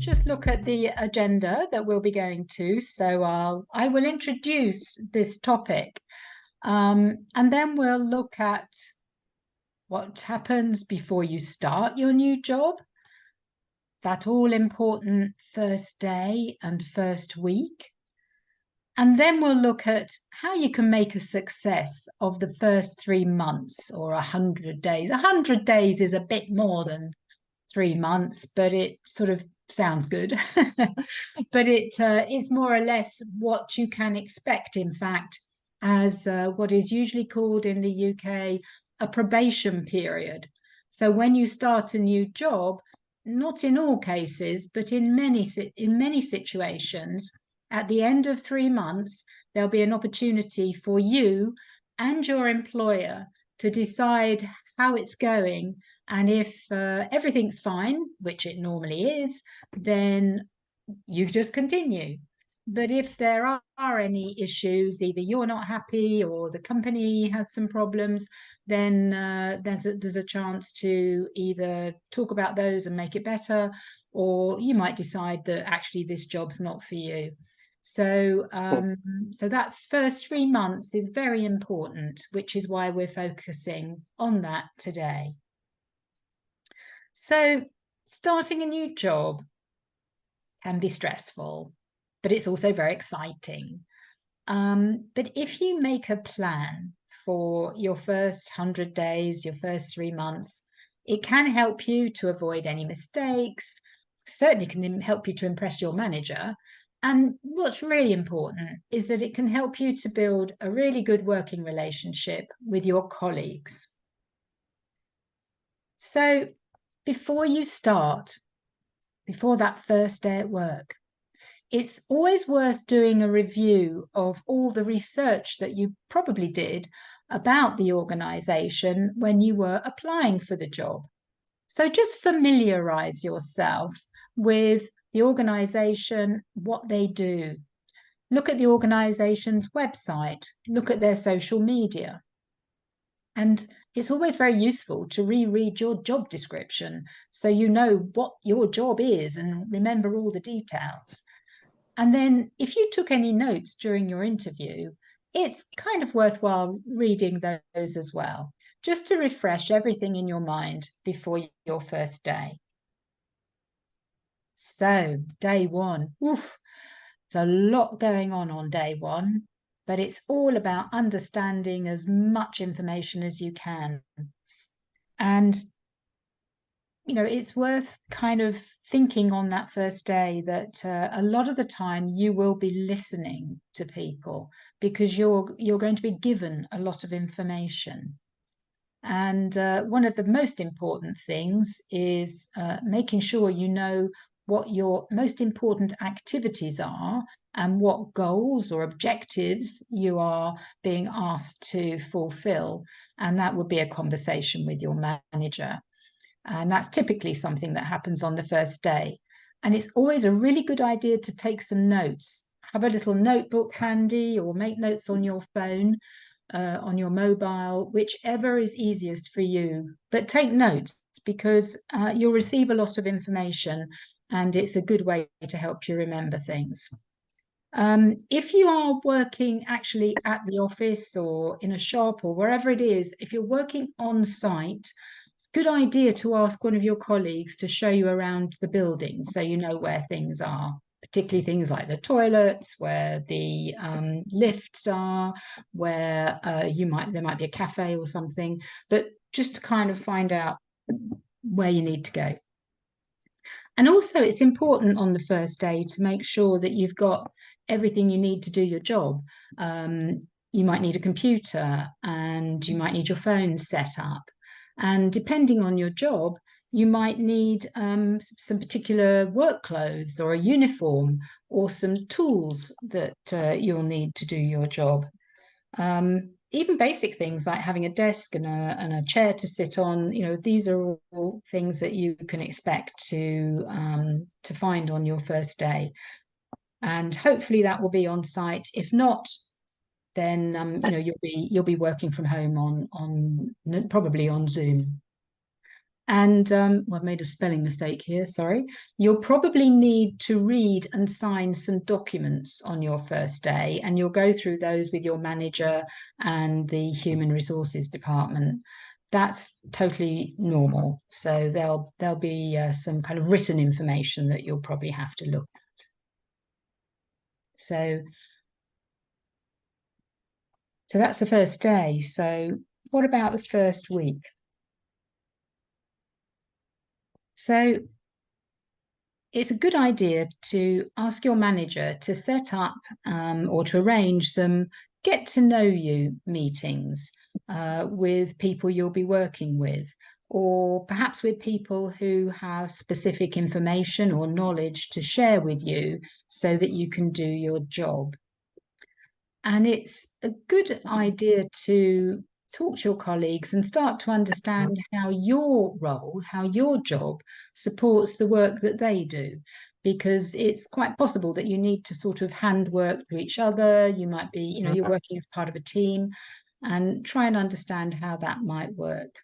just look at the agenda that we'll be going to. So I will introduce this topic, and then we'll look at what happens before you start your new job, that all important first day and first week. And then we'll look at how you can make a success of the first 3 months or 100 days. 100 days is a bit more than 3 months, but it sort of sounds good. But it is more or less what you can expect, in fact, as what is usually called in the UK a probation period. So when you start a new job, not in all cases, but in many situations, at the end of 3 months, there'll be an opportunity for you and your employer to decide how it's going. And if everything's fine, which it normally is, then you just continue. But if there are any issues, either you're not happy or the company has some problems, then there's a chance to either talk about those and make it better, or you might decide that actually this job's not for you. So, so that first 3 months is very important, which is why we're focusing on that today. So, starting a new job can be stressful, but it's also very exciting. But if you make a plan for your first 100 days, your first 3 months, it can help you to avoid any mistakes, certainly can help you to impress your manager. And what's really important is that it can help you to build a really good working relationship with your colleagues. So before you start, before that first day at work, it's always worth doing a review of all the research that you probably did about the organisation when you were applying for the job. So just familiarise yourself with the organisation, what they do. Look at the organisation's website, look at their social media. And it's always very useful to reread your job description so you know what your job is and remember all the details. And then if you took any notes during your interview, it's kind of worthwhile reading those as well, just to refresh everything in your mind before your first day. So day one, oof, there's a lot going on day one, but it's all about understanding as much information as you can. And it's worth kind of thinking on that first day that a lot of the time you will be listening to people because you're going to be given a lot of information. And one of the most important things is making sure you know what your most important activities are and what goals or objectives you are being asked to fulfill. And that would be a conversation with your manager. And that's typically something that happens on the first day. And it's always a really good idea to take some notes. Have a little notebook handy or make notes on your phone, on your mobile, whichever is easiest for you. But take notes because you'll receive a lot of information and it's a good way to help you remember things. If you are working actually at the office or in a shop or wherever it is, if you're working on site, it's a good idea to ask one of your colleagues to show you around the building so you know where things are, particularly things like the toilets, where the lifts are, where there might be a cafe or something, but just to kind of find out where you need to go. And also it's important on the first day to make sure that you've got everything you need to do your job. You might need a computer and you might need your phone set up. And depending on your job, you might need some particular work clothes or a uniform or some tools that you'll need to do your job. Even basic things like having a desk and a chair to sit on, these are all things that you can expect to find on your first day. And hopefully that will be on site. If not, then you'll be working from home on probably on Zoom. And well, I've made a spelling mistake here, sorry. You'll probably need to read and sign some documents on your first day, and you'll go through those with your manager and the human resources department. That's totally normal. So there'll be some kind of written information that you'll probably have to look at. So that's the first day. So what about the first week? So it's a good idea to ask your manager to set up or to arrange some get to know you meetings with people you'll be working with, or perhaps with people who have specific information or knowledge to share with you so that you can do your job. And it's a good idea to talk to your colleagues and start to understand how your role, how your job supports the work that they do. Because it's quite possible that you need to sort of hand work to each other. You might be, you're working as part of a team, and try and understand how that might work.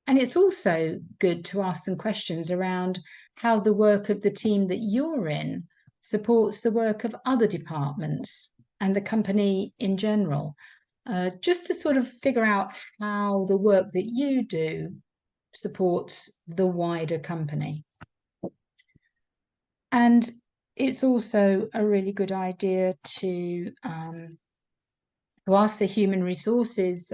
And it's also good to ask some questions around how the work of the team that you're in supports the work of other departments and the company in general, just to sort of figure out how the work that you do supports the wider company. And it's also a really good idea to ask the human resources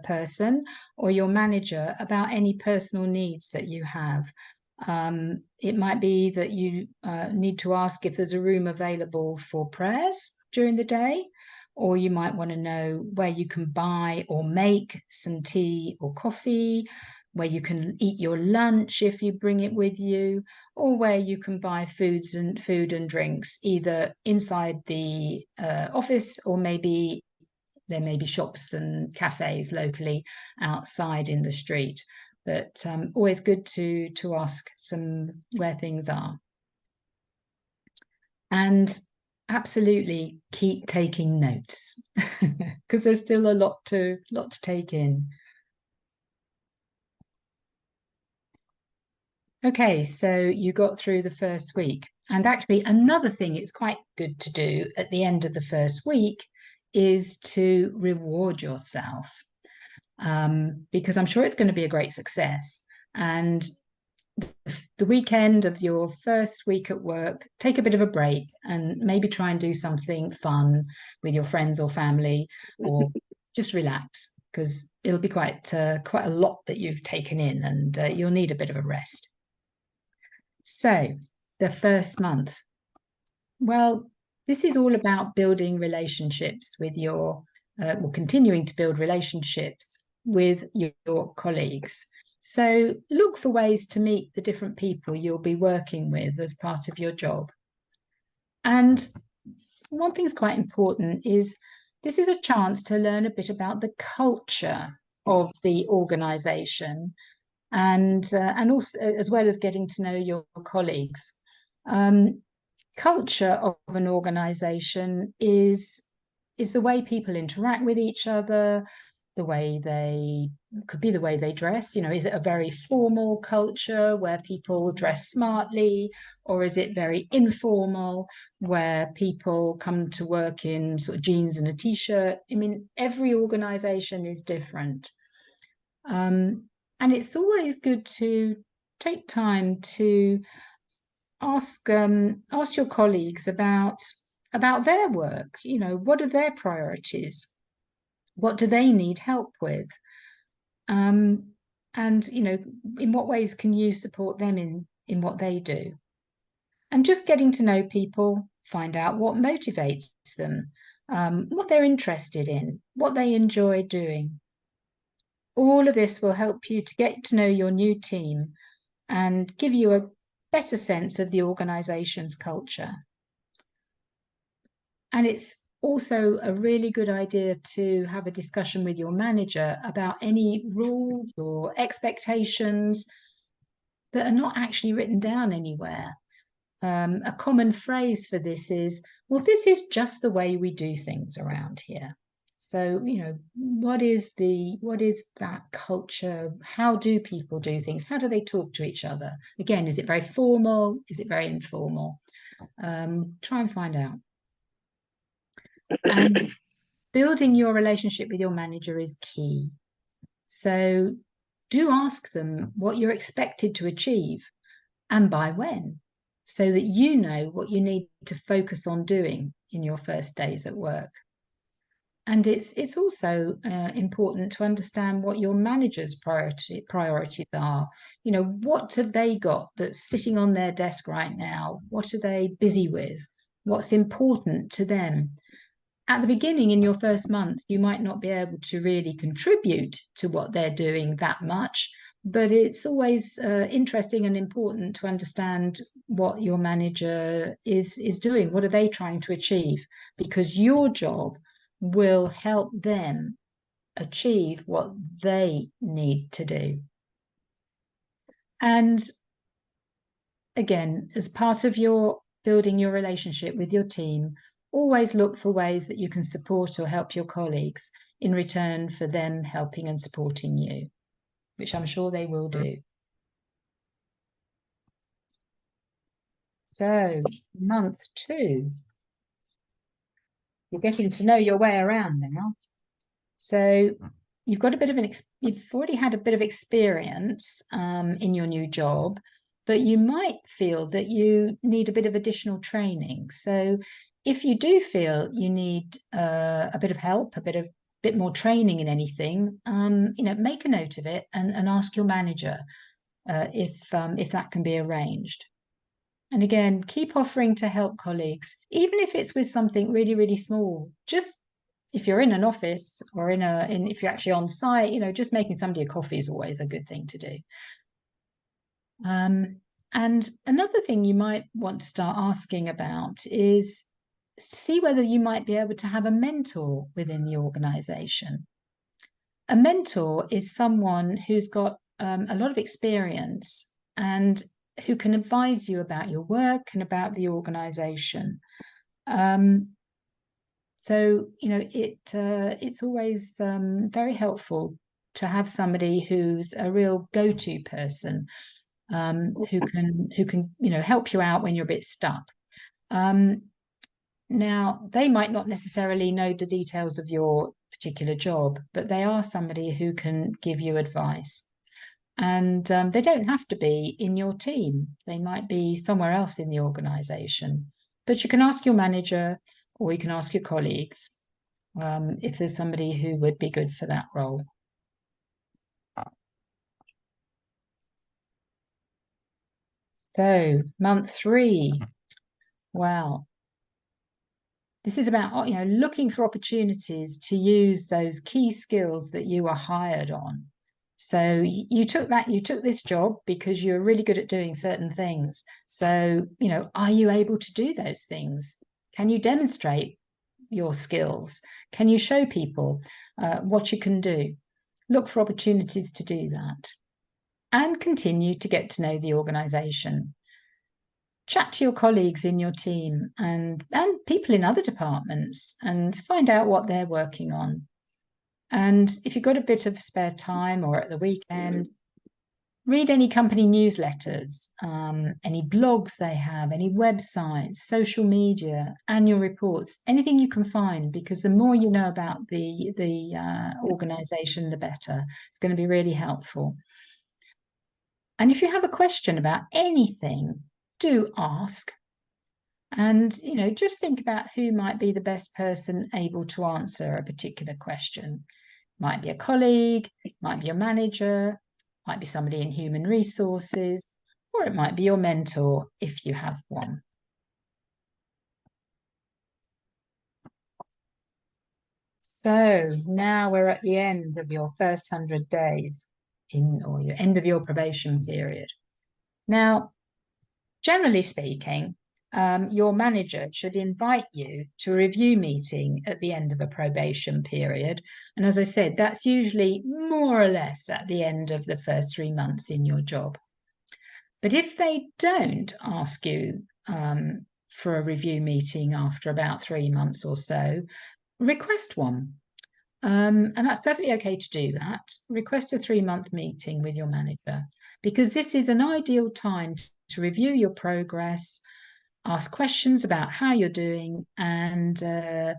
person or your manager about any personal needs that you have. It might be that you need to ask if there's a room available for prayers during the day, or you might want to know where you can buy or make some tea or coffee, where you can eat your lunch if you bring it with you, or where you can buy food and drinks, either inside the office, or maybe there may be shops and cafes locally outside in the street. But always good to ask some where things are. And absolutely keep taking notes because there's still a lot to take in. Okay, so you got through the first week. And actually, another thing it's quite good to do at the end of the first week is to reward yourself, because I'm sure it's going to be a great success. And the weekend of your first week at work, take a bit of a break and maybe try and do something fun with your friends or family, or just relax, because it'll be quite a lot that you've taken in, and you'll need a bit of a rest. So the first month, well, this is all about building relationships with your, well, continuing to build relationships with your colleagues. So look for ways to meet the different people you'll be working with as part of your job. And one thing's quite important is this is a chance to learn a bit about the culture of the organization, and also as well as getting to know your colleagues. Culture of an organization is the way people interact with each other, the way they could be the way they dress. Is it a very formal culture where people dress smartly, or is it very informal where people come to work in sort of jeans and a t-shirt? I mean, every organization is different. And it's always good to take time to ask your colleagues about their work. What are their priorities? What do they need help with? And in what ways can you support them in what they do? And just getting to know people, find out what motivates them, what they're interested in, what they enjoy doing. All of this will help you to get to know your new team and give you a better sense of the organization's culture. And it's also a really good idea to have a discussion with your manager about any rules or expectations that are not actually written down anywhere. A common phrase for this is, well, this is just the way we do things around here. So, what is that culture? How do people do things? How do they talk to each other? Again, is it very formal? Is it very informal? Try and find out. And building your relationship with your manager is key. So do ask them what you're expected to achieve and by when, so that you know what you need to focus on doing in your first days at work. And it's also important to understand what your manager's priorities are. What have they got that's sitting on their desk right now? What are they busy with? What's important to them? At the beginning, in your first month, you might not be able to really contribute to what they're doing that much, but it's always interesting and important to understand what your manager is doing. What are they trying to achieve? Because your job will help them achieve what they need to do. And again, as part of your building your relationship with your team, always look for ways that you can support or help your colleagues in return for them helping and supporting you, which I'm sure they will do. So, month 2. You're getting to know your way around now. So you've got a bit of you've already had a bit of experience in your new job, but you might feel that you need a bit of additional training. So if you do feel you need a bit of help, a bit more training in anything, make a note of it and ask your manager if that can be arranged. And again, keep offering to help colleagues, even if it's with something really, really small. Just if you're in an office or if you're actually on site, just making somebody a coffee is always a good thing to do. And another thing you might want to start asking about is see whether you might be able to have a mentor within the organization. A mentor is someone who's got a lot of experience and who can advise you about your work and about the organization. So, it's always very helpful to have somebody who's a real go-to person who can help you out when you're a bit stuck. Now, they might not necessarily know the details of your particular job, but they are somebody who can give you advice. And they don't have to be in your team. They might be somewhere else in the organization. But you can ask your manager or you can ask your colleagues if there's somebody who would be good for that role. So, month 3. Well, this is about looking for opportunities to use those key skills that you are hired on. So you took this job because you're really good at doing certain things. So, are you able to do those things? Can you demonstrate your skills? Can you show people what you can do? Look for opportunities to do that and continue to get to know the organization. Chat to your colleagues in your team and people in other departments and find out what they're working on. And if you've got a bit of spare time or at the weekend, read any company newsletters, any blogs they have, any websites, social media, annual reports, anything you can find, because the more you know about the organization, the better. It's going to be really helpful. And if you have a question about anything, do ask. And, just think about who might be the best person able to answer a particular question. Might be a colleague, might be your manager, might be somebody in human resources, or it might be your mentor if you have one. So now we're at the end of your first 100 days or your end of your probation period. Now, generally speaking, your manager should invite you to a review meeting at the end of a probation period. And as I said, that's usually more or less at the end of the first 3 months in your job. But if they don't ask you for a review meeting after about 3 months or so, request one. And that's perfectly okay to do that. Request a 3-month meeting with your manager, because this is an ideal time to review your progress, ask questions about how you're doing, and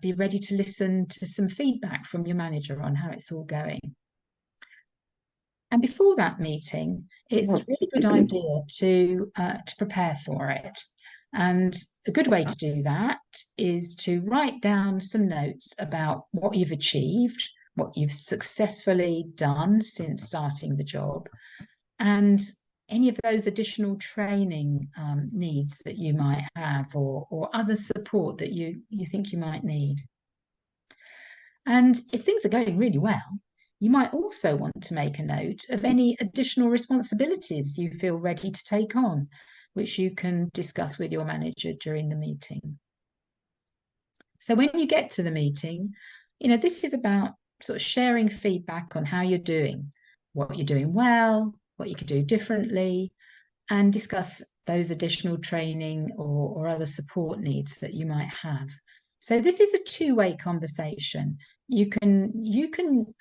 be ready to listen to some feedback from your manager on how it's all going. And before that meeting, it's a really good idea to prepare for it. And a good way to do that is to write down some notes about what you've achieved, what you've successfully done since starting the job, and any of those additional training needs that you might have, or other support that you think you might need. And if things are going really well, you might also want to make a note of any additional responsibilities you feel ready to take on, which you can discuss with your manager during the meeting. So when you get to the meeting, this is about sort of sharing feedback on how you're doing, what you're doing well, what you could do differently, and discuss those additional training or other support needs that you might have. So this is a two-way conversation. You can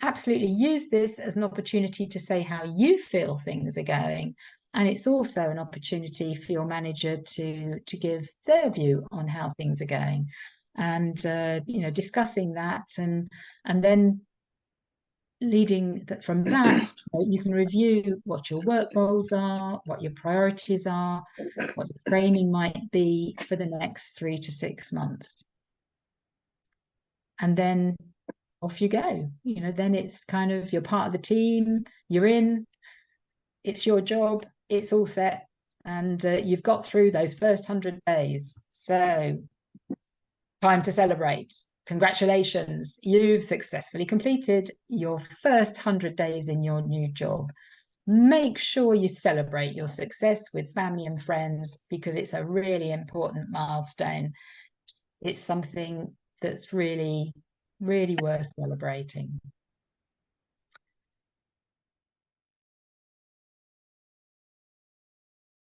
absolutely use this as an opportunity to say how you feel things are going, and it's also an opportunity for your manager to give their view on how things are going, and discussing that, and then leading from that, you can review what your work goals are, what your priorities are, what your training might be for the next 3 to 6 months. And then off you go. Then it's kind of, you're part of the team, you're in, it's your job, it's all set, and you've got through those first 100 days. So time to celebrate. Congratulations, you've successfully completed your first 100 days in your new job. Make sure you celebrate your success with family and friends, because it's a really important milestone. It's something that's really, really worth celebrating.